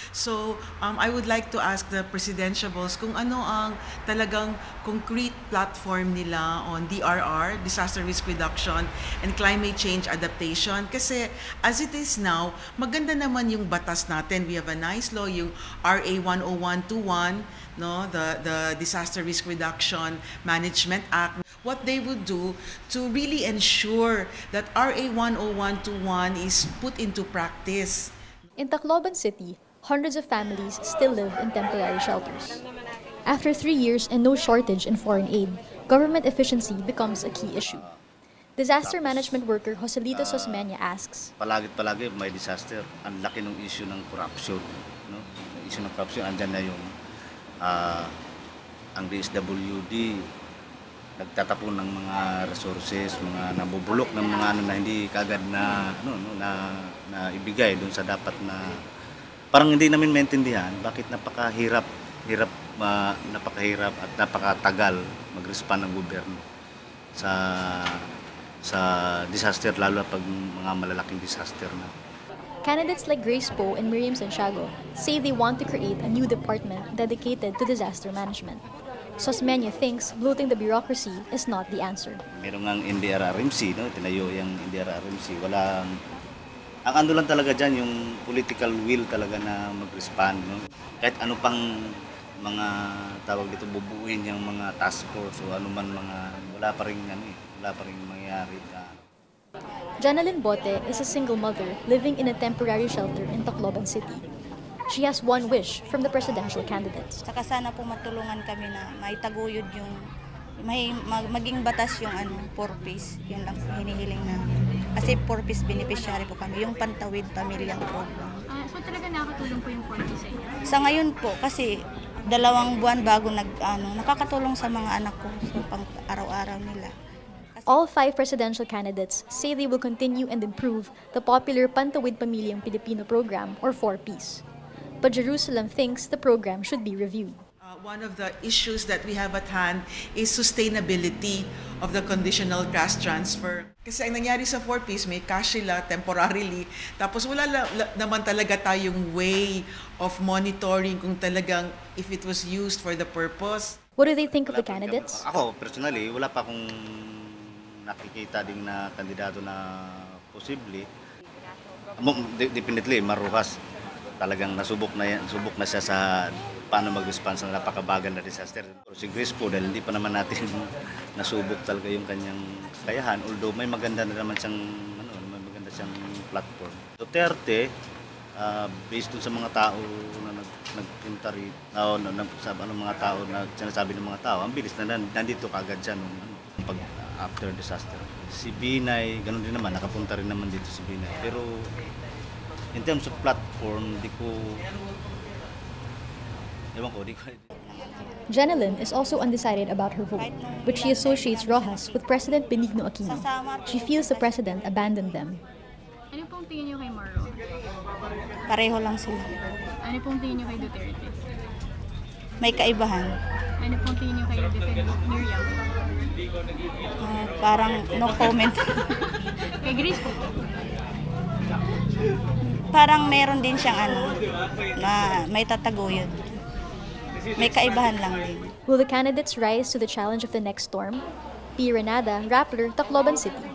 So I would like to ask the presidentiables kung ano ang talagang concrete platform nila on DRR, disaster risk reduction, and climate change adaptation. Kasi as it is now, maganda naman yung batas natin. We have a nice law, yung RA 10121, no, the Disaster Risk Reduction Management Act. What they would do to really ensure that RA 10121 is put into practice. In Tacloban City, hundreds of families still live in temporary shelters. After 3 years and no shortage in foreign aid, government efficiency becomes a key issue. Disaster management worker Joselito Sosmeña asks, Palagi may disaster. Ang laki ng issue ng corruption. No? Issue ng corruption, andyan na yung ang DSWD, nagtatapon ng mga resources, mga nabubulok ng mga na hindi kagad na ibigay doon sa dapat na parang hindi namin maintindihan bakit napakahirap at napakatagal mag-respond ng gobyerno sa disaster, lalo pag mga malalaking disaster na. Candidates like Grace Poe and Miriam Santiago say they want to create a new department dedicated to disaster management. Sosmeña thinks bloating the bureaucracy is not the answer. Meron ngang NDRRMC, no? Tinayo yung NDRRMC. Ang ano lang talaga dyan, yung political will talaga na mag-respond. No? Kahit ano pang mga tawag dito, bubuuin yung mga task force o ano man wala pa rin mangyayari. Janalyn Bote is a single mother living in a temporary shelter in Tacloban City. She has one wish from the presidential candidates. Saka sana po matulungan kami na maitaguyod yung maging batas yung 4Ps. Yun lang po hinihiling namin. Kasi 4Ps beneficiary po kami, yung Pantawid Pamilyang Program. So talaga nakakatulong po yung 4Ps sa inyo? Sa ngayon po, kasi 2 buwan bago nakakatulong sa mga anak ko sa pang-araw-araw nila. All 5 presidential candidates say they will continue and improve the popular Pantawid Pamilyang Pilipino program, or 4Ps. But Jerusalem thinks the program should be reviewed. One of the issues that we have at hand is sustainability of the conditional cash transfer. Kasi ang nangyari sa 4Ps, may cash sila temporarily, tapos wala naman talaga tayong way of monitoring kung talagang if it was used for the purpose. What do they think of the candidates? Ako, personally, wala pa akong nakikita ding na kandidato na posible. Definitely, Maruhas. Talagang nasubok na siya sa paano mag-response ng napakabagal na disaster. Si Grace po, dahil hindi pa naman natin nasubok talaga yung kanyang kakayahan, although may maganda na naman siyang platform. Duterte, based dun sa mga tao na nagpunta rin, mga tao na sinasabi ng mga tao, ang bilis na nandito kagad siya pag after disaster. Si Binay, ganun din naman, nakapunta rin naman dito si Binay. Pero in terms of platform, di ko. Janalyn is also undecided about her vote, but she associates Rojas with President Benigno Aquino. She feels the president abandoned them. Ano pong tingin niyo kay Maro? Pareho lang sila. Ano pong tingin niyo kay Duterte? May kaibahan. Ano pong tingin niyo kay Miriam? Parang no comment. Kay Grace po? Parang meron din siyang na may tataguyod. May kaibahan lang din. Will the candidates rise to the challenge of the next storm? P. Renada, Rappler, Tacloban City.